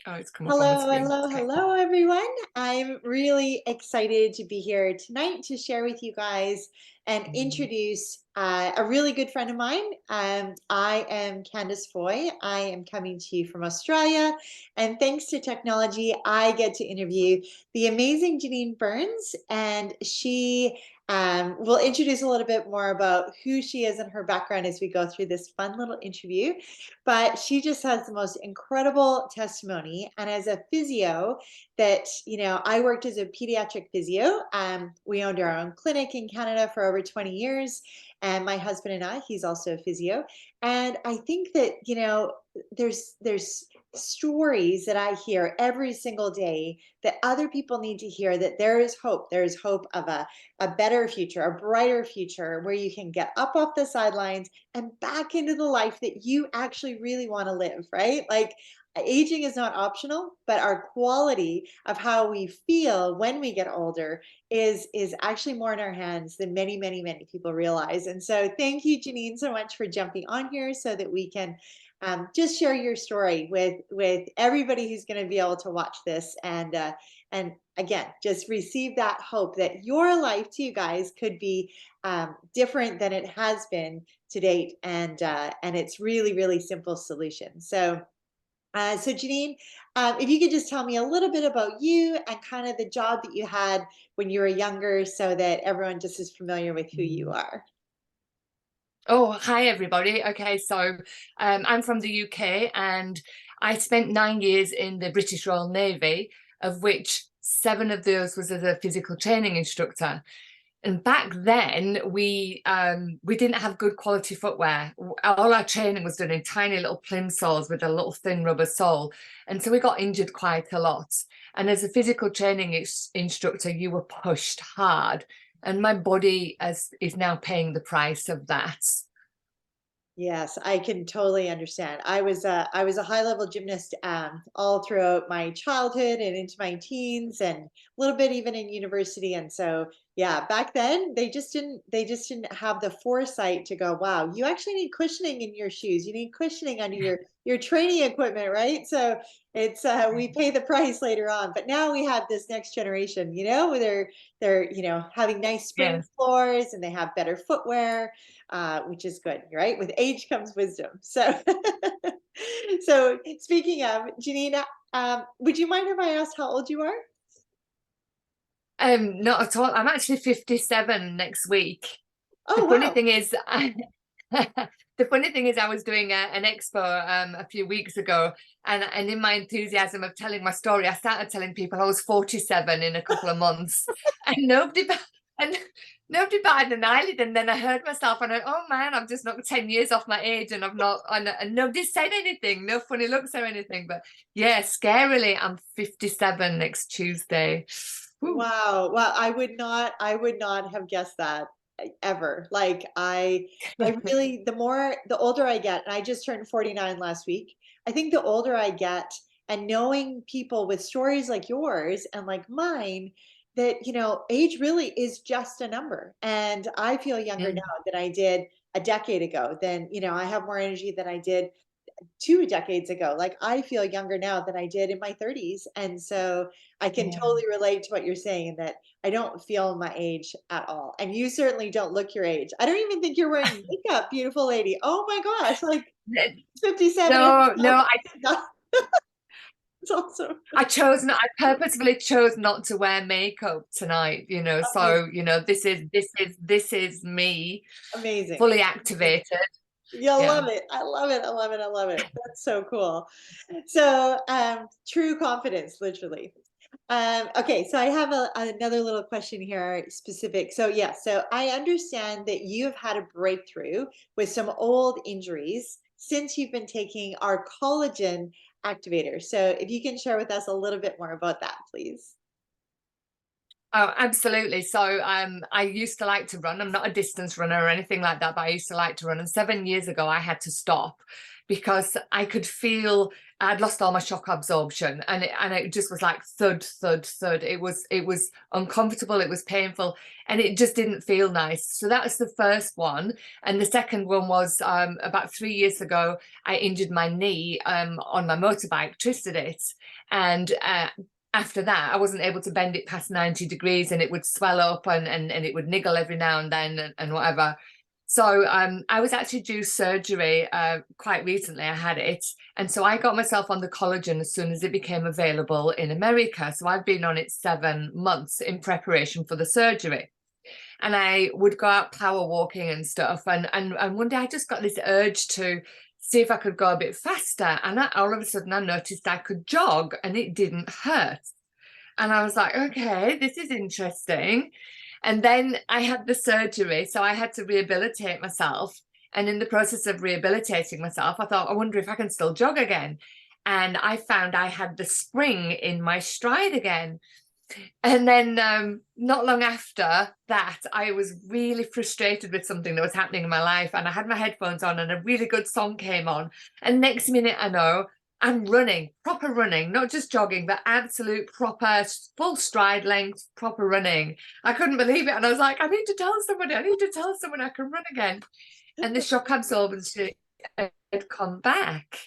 Oh, it's come up on the Hello, screen. hello, Okay. hello, everyone. I'm really excited to be here tonight to share with you guys and introduce a really good friend of mine. I am Candice Foy. I am coming to you from Australia. And thanks to technology, I get to interview the amazing Janine Burns. And she will introduce a little bit more about who she is and her background as we go through this fun little interview. But she just has the most incredible testimony. And as a physio, I worked as a pediatric physio. We owned our own clinic in Canada for over 20 years. And my husband and I, he's also a physio. And I think that, there's stories that I hear every single day that other people need to hear, that there is hope. There is hope of a better future, a brighter future where you can get up off the sidelines and back into the life that you actually really want to live, right? Like aging is not optional, but our quality of how we feel when we get older is actually more in our hands than many people realize. And so thank you, Janine, so much for jumping on here so that we can just share your story with everybody who's going to be able to watch this, and again, just receive that hope that your life too, guys, could be different than it has been to date, and it's really simple solution. So Janine, if you could just tell me a little bit about you and kind of the job that you had when you were younger, so that everyone just is familiar with who you Mm. are. Oh, hi everybody. Okay, so I'm from the UK and I spent 9 years in the British Royal Navy, of which 7 of those was as a physical training instructor. And back then we didn't have good quality footwear. All our training was done in tiny little plimsolls with a little thin rubber sole, and so we got injured quite a lot. And as a physical training instructor, you were pushed hard, and my body is now paying the price of that. Yes, I can totally understand. I was a high level gymnast all throughout my childhood and into my teens, and a little bit even in university. And so, yeah, back then they just didn't have the foresight to go, wow, you actually need cushioning in your shoes. You need cushioning under your training equipment, right? So it's we pay the price later on. But now we have this next generation, where they're having nice spring Yes. floors and they have better footwear, which is good, right? With age comes wisdom. So, so speaking of, Janina, would you mind if I asked how old you are? Not at all. I'm actually 57 next week. The Oh, funny wow. thing is, the funny thing is, I was doing an expo a few weeks ago, and in my enthusiasm of telling my story, I started telling people I was 47 in a couple of months, and and nobody batted an eyelid. And then I heard myself, and I, oh man, I've just knocked 10 years off my age, and I've not, and nobody said anything, no funny looks or anything. But yeah, scarily, I'm 57 next Tuesday. Whew. Wow. Well, I would not have guessed that ever. Like I really, the older I get, and I just turned 49 last week. I think the older I get, and knowing people with stories like yours and like mine, that, age really is just a number. And I feel younger now Mm, than I did a decade ago. I have more energy than I did 2 decades ago. Like I feel younger now than I did in my 30s. And so I can yeah. totally relate to what you're saying, that I don't feel my age at all. And you certainly don't look your age. I don't even think you're wearing makeup, beautiful lady. Oh my gosh, like 57 is No, no, not, it's awesome. I chose not, I purposefully chose not to wear makeup tonight, Amazing. so this is me Amazing. fully activated. You'll Yeah. love it. I love it. I love it. I love it. That's so cool. So, true confidence, literally. Okay, so I have another little question here, specific. So, yeah, so I understand that you have had a breakthrough with some old injuries since you've been taking our collagen activator. So, if you can share with us a little bit more about that, please. Oh, absolutely. So I used to like to run. I'm not a distance runner or anything like that, but I used to like to run. And 7 years ago, I had to stop because I could feel I'd lost all my shock absorption, and it just was like thud, thud, thud. It was uncomfortable, it was painful, and it just didn't feel nice. So that was the first one. And the second one was about 3 years ago, I injured my knee on my motorbike, twisted it, and after that, I wasn't able to bend it past 90 degrees, and it would swell up and it would niggle every now and then and whatever. So I was actually due surgery quite recently. I had it. And so I got myself on the collagen as soon as it became available in America. So I've been on it 7 months in preparation for the surgery. And I would go out power walking and stuff. And one day I just got this urge to see if I could go a bit faster. And all of a sudden I noticed I could jog and it didn't hurt. And I was like, okay, this is interesting. And then I had the surgery, so I had to rehabilitate myself. And in the process of rehabilitating myself, I thought, I wonder if I can still jog again. And I found I had the spring in my stride again. And then not long after that, I was really frustrated with something that was happening in my life. And I had my headphones on and a really good song came on. And next minute I know I'm running, proper running, not just jogging, but absolute proper full stride length, proper running. I couldn't believe it. And I was like, I need to tell somebody, I need to tell someone I can run again. And the shock absorbency had come back.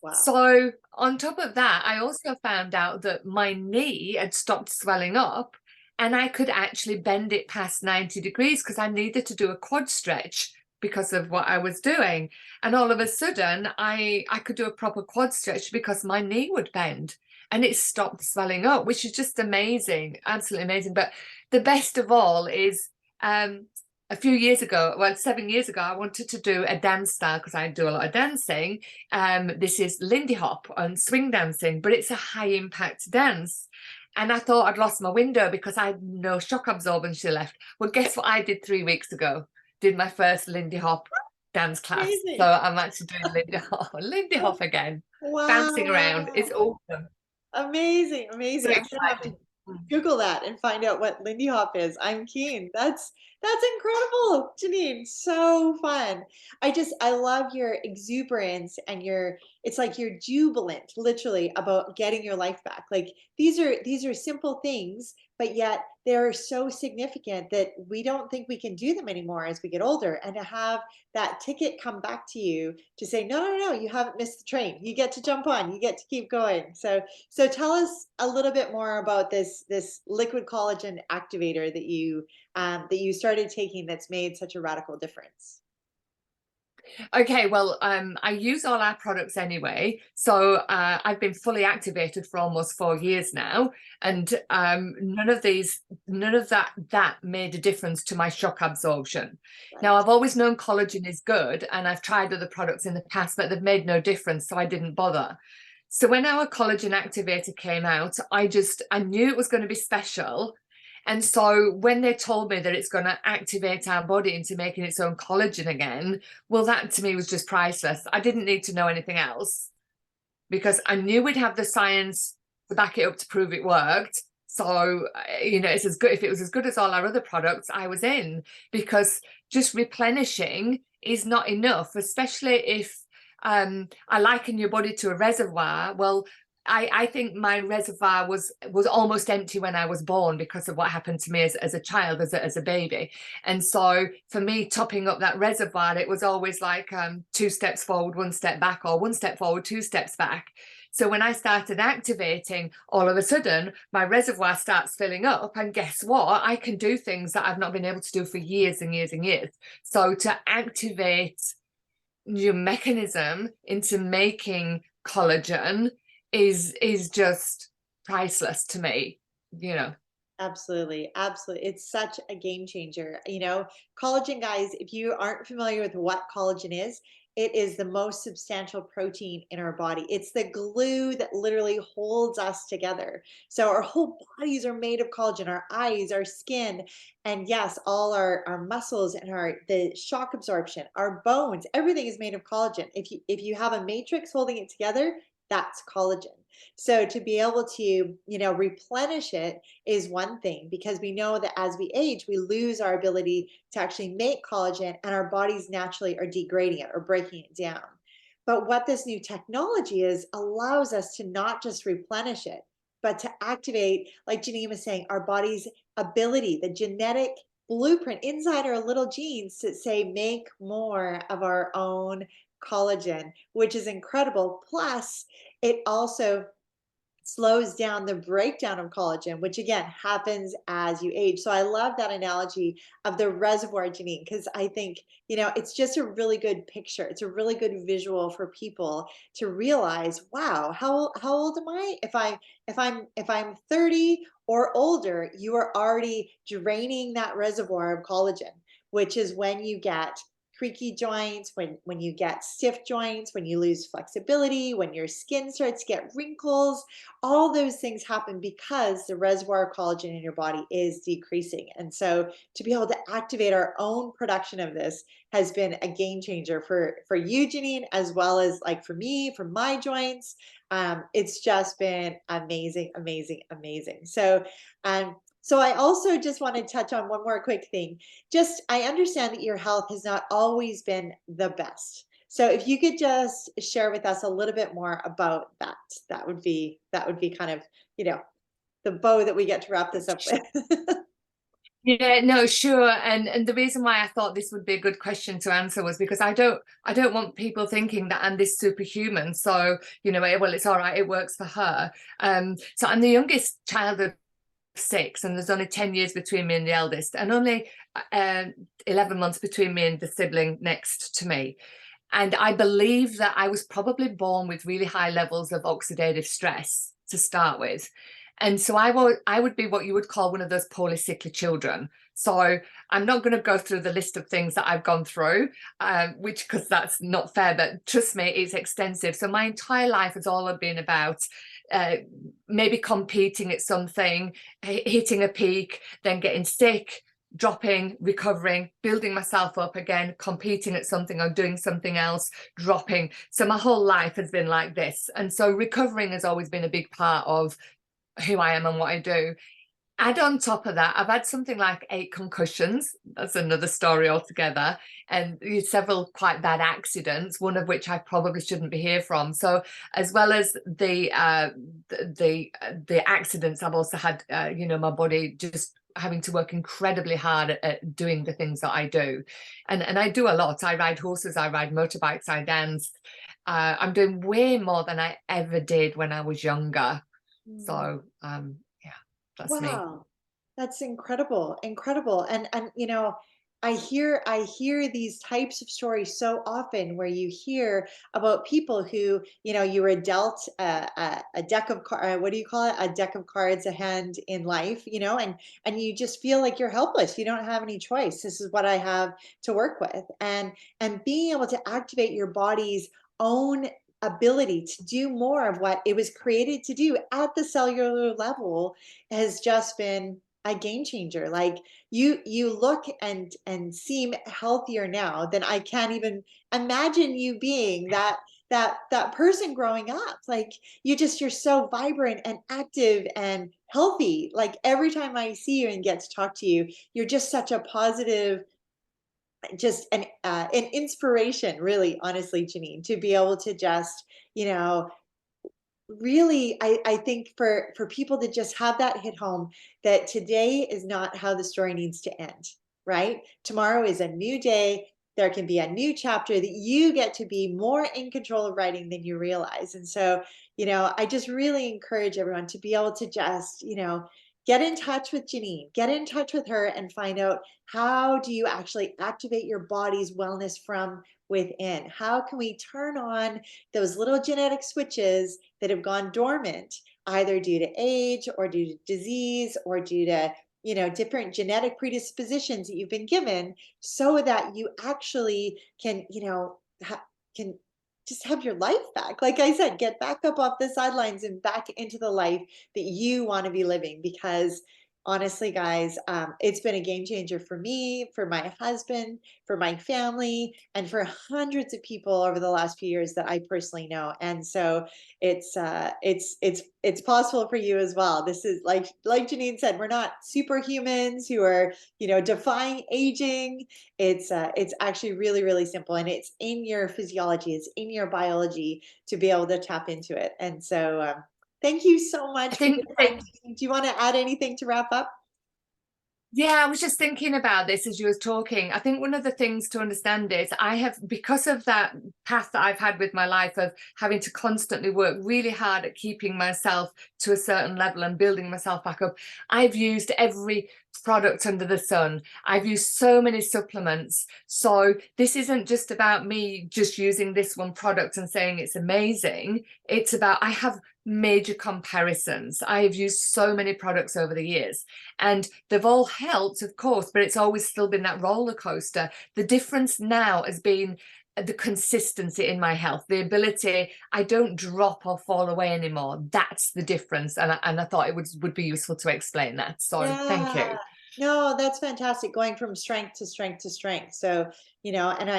Wow. So on top of that, I also found out that my knee had stopped swelling up and I could actually bend it past 90 degrees because I needed to do a quad stretch because of what I was doing. And all of a sudden, I could do a proper quad stretch because my knee would bend and it stopped swelling up, which is just amazing, absolutely amazing. But the best of all is a few years ago, well, 7 years ago, I wanted to do a dance style because I do a lot of dancing. This is Lindy Hop and swing dancing, but it's a high impact dance. And I thought I'd lost my window because I had no shock absorbency left. Well, guess what I did 3 weeks ago? Did my first Lindy Hop dance class. Amazing. So I'm actually doing Lindy Hop again, Wow. bouncing around. It's awesome. Amazing, amazing. So I'm gonna have to Google that and find out what Lindy Hop is. I'm keen. That's incredible, Janine. So fun. I love your exuberance and it's like you're jubilant, literally, about getting your life back. Like these are simple things, but yet they're so significant that we don't think we can do them anymore as we get older. And to have that ticket come back to you to say, no, no, no, you haven't missed the train. You get to jump on, you get to keep going. So tell us a little bit more about this liquid collagen activator that you started taking that's made such a radical difference. Okay, well, I use all our products anyway, so I've been fully activated for almost 4 years now, and none of that made a difference to my shock absorption. Right. Now, I've always known collagen is good, and I've tried other products in the past, but they've made no difference, so I didn't bother. So when our collagen activator came out, I knew it was going to be special. And so when they told me that it's going to activate our body into making its own collagen again, well, that to me was just priceless. I didn't need to know anything else because I knew we'd have the science to back it up to prove it worked. So, it's as good. If it was as good as all our other products, I was in, because just replenishing is not enough, especially if I liken your body to a reservoir. Well, I think my reservoir was almost empty when I was born because of what happened to me as a child, as a baby. And so for me, topping up that reservoir, it was always like 2 steps forward, 1 step back, or 1 step forward, 2 steps back. So when I started activating, all of a sudden my reservoir starts filling up, and guess what? I can do things that I've not been able to do for years and years and years. So to activate your mechanism into making collagen is just priceless to me. Absolutely. Absolutely. It's such a game changer. Collagen, guys, if you aren't familiar with what collagen is, it is the most substantial protein in our body. It's the glue that literally holds us together. So our whole bodies are made of collagen, our eyes, our skin, and yes, all our muscles and the shock absorption, our bones, everything is made of collagen. If you have a matrix holding it together, that's collagen. So to be able to, replenish it is one thing, because we know that as we age, we lose our ability to actually make collagen, and our bodies naturally are degrading it or breaking it down. But what this new technology is allows us to not just replenish it, but to activate, like Janine was saying, our body's ability, the genetic blueprint inside our little genes to say, make more of our own collagen, which is incredible. Plus, it also slows down the breakdown of collagen, which again happens as you age. So I love that analogy of the reservoir, Janine, because I think, it's just a really good picture. It's a really good visual for people to realize, wow, how old am I? If I'm 30 or older, you are already draining that reservoir of collagen, which is when you get creaky joints, when you get stiff joints, when you lose flexibility, when your skin starts to get wrinkles. All those things happen because the reservoir of collagen in your body is decreasing. And so to be able to activate our own production of this has been a game changer for you, Janine, as well as like for me, for my joints. It's just been amazing, amazing, amazing. So I also just want to touch on one more quick thing. Just, I understand that your health has not always been the best. So if you could just share with us a little bit more about that, that would be kind of, the bow that we get to wrap this up with. Yeah, no, sure. And the reason why I thought this would be a good question to answer was because I don't want people thinking that I'm this superhuman. So, well, it's all right, it works for her. So I'm the youngest child of 6, and there's only 10 years between me and the eldest, and only 11 months between me and the sibling next to me. And I believe that I was probably born with really high levels of oxidative stress to start with. And so I would be what you would call one of those polycyclic children. So I'm not going to go through the list of things that I've gone through, because that's not fair, but trust me, it's extensive. So my entire life has all been about maybe competing at something, hitting a peak, then getting sick, dropping, recovering, building myself up again, competing at something or doing something else, dropping. So my whole life has been like this. And so recovering has always been a big part of who I am and what I do. Add on top of that, I've had something like 8 concussions. That's another story altogether. And several quite bad accidents, one of which I probably shouldn't be here from. So as well as the accidents, I've also had, my body just having to work incredibly hard at doing the things that I do. And I do a lot. I ride horses, I ride motorbikes, I dance. I'm doing way more than I ever did when I was younger. So yeah, that's me. Wow, that's incredible, incredible. And I hear these types of stories so often where you hear about people who, you were dealt a deck of what do you call it? A deck of cards, a hand in life, and you just feel like you're helpless. You don't have any choice. This is what I have to work with. And being able to activate your body's own ability to do more of what it was created to do at the cellular level has just been a game changer. Like you look and seem healthier now than I can't even imagine you being that person growing up. Like you're so vibrant and active and healthy. Like every time I see you and get to talk to you, you're just such a positive, just an inspiration, really, honestly, Janine, to be able to just, really, I think for people to just have that hit home, that today is not how the story needs to end, right? Tomorrow is a new day. There can be a new chapter that you get to be more in control of writing than you realize. And so, I just really encourage everyone to be able to just, get in touch with Janine, get in touch with her and find out, how do you actually activate your body's wellness from within? How can we turn on those little genetic switches that have gone dormant, either due to age or due to disease or due to, different genetic predispositions that you've been given, so that you actually can, can just have your life back. Like I said, get back up off the sidelines and back into the life that you want to be living. Because honestly, guys, it's been a game changer for me, for my husband, for my family, and for hundreds of people over the last few years that I personally know. And so it's possible for you as well. This is like Janine said, we're not superhumans who are, defying aging. It's actually really, really simple, and it's in your physiology, it's in your biology to be able to tap into it. And so thank you so I much for think your time. Do you want to add anything to wrap up? Yeah, I was just thinking about this as you was talking. I think one of the things to understand is I have, because of that path that I've had with my life of having to constantly work really hard at keeping myself to a certain level and building myself back up, I've used every product under the sun. I've used so many supplements. So this isn't just about me just using this one product and saying it's amazing. It's about, I have major comparisons. I have used so many products over the years, and they've all helped, of course, but it's always still been that roller coaster. The difference now has been the consistency in my health, the ability, I don't drop or fall away anymore. That's the difference. And I thought it would be useful to explain that. So thank Yeah. you. No, that's fantastic. Going from strength to strength to strength. So, and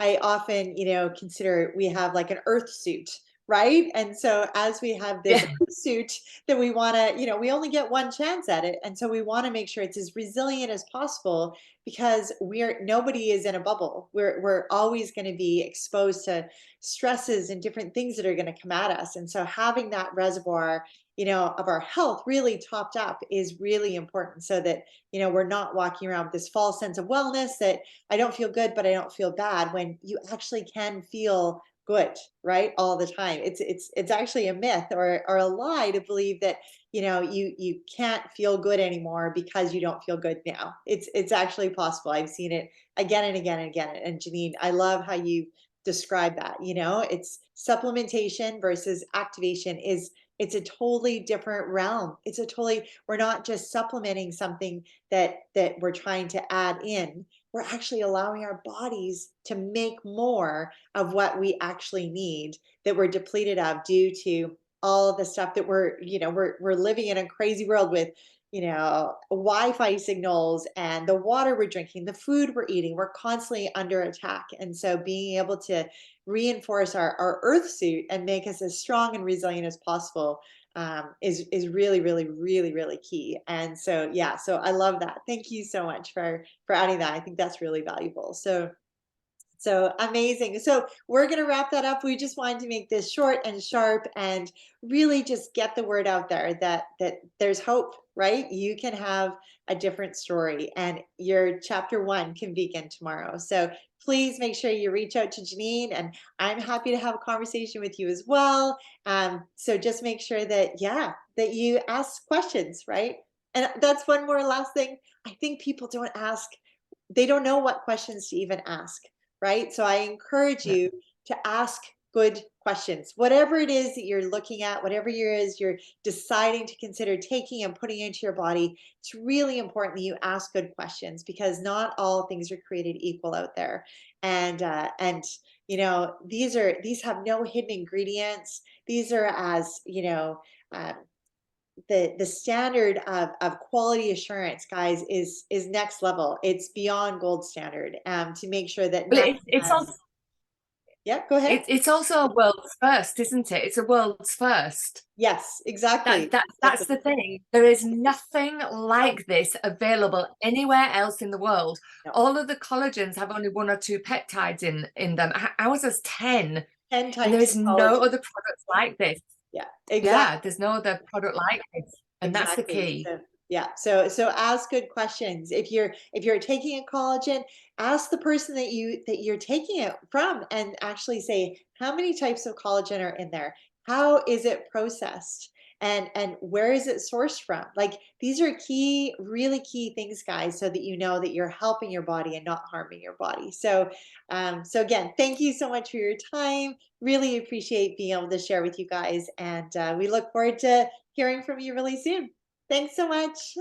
I often, consider we have like an earth suit, right? And so as we have this Yeah. earth suit that we want to, we only get one chance at it. And so we want to make sure it's as resilient as possible, because nobody is in a bubble. We're always going to be exposed to stresses and different things that are going to come at us. And so having that reservoir, of our health really topped up is really important, so that, we're not walking around with this false sense of wellness that I don't feel good, but I don't feel bad, when you actually can feel good, right? All the time. It's actually a myth or a lie to believe that, you can't feel good anymore because you don't feel good now. It's actually possible. I've seen it again and again and again. And Janine, I love how you describe that. It's supplementation versus activation it's a totally different realm. We're not just supplementing something that we're trying to add in. We're actually allowing our bodies to make more of what we actually need, that we're depleted of due to all of the stuff that we're living in a crazy world with, Wi-Fi signals, and the water we're drinking, the food we're eating. We're constantly under attack. And so being able to reinforce our earth suit and make us as strong and resilient as possible, is really, really, really, really key. And so, yeah, so I love that. Thank you so much for adding that. I think that's really valuable. So amazing. So we're going to wrap that up. We just wanted to make this short and sharp and really just get the word out there that there's hope, right? You can have a different story, and your chapter 1 can begin tomorrow. So please make sure you reach out to Janine, and I'm happy to have a conversation with you as well. So just make sure that, yeah, that you ask questions, right? And that's one more last thing. I think people don't ask, they don't know what questions to even ask, right? So I encourage Yeah. you to ask good questions. Whatever it is that you're looking at, whatever it is you're deciding to consider taking and putting into your body, it's really important that you ask good questions, because not all things are created equal out there. And these have no hidden ingredients. These are, as um, the standard of quality assurance, guys, is next level. It's beyond gold standard, to make sure that Well, nothing it's also has. Yeah, go ahead. it's also a world's first, isn't it? It's a world's first. Yes, That, exactly. that that's Exactly. the thing. There is nothing No, like this available anywhere else in the world. no. All of the collagens have only 1 or 2 peptides in them. Ours has 10, 10 and there types is of no collagen. other products like this. Yeah, Yeah, exactly. there's no other product like this, and that's the Exactly. key. So yeah, so ask good questions. If you're taking a collagen, ask the person that you're taking it from, and actually say, how many types of collagen are in there? How is it processed? And where is it sourced from? Like, these are key, really key things, guys, so that you know that you're helping your body and not harming your body. So again, thank you so much for your time. Really appreciate being able to share with you guys, and we look forward to hearing from you really soon. Thanks so much.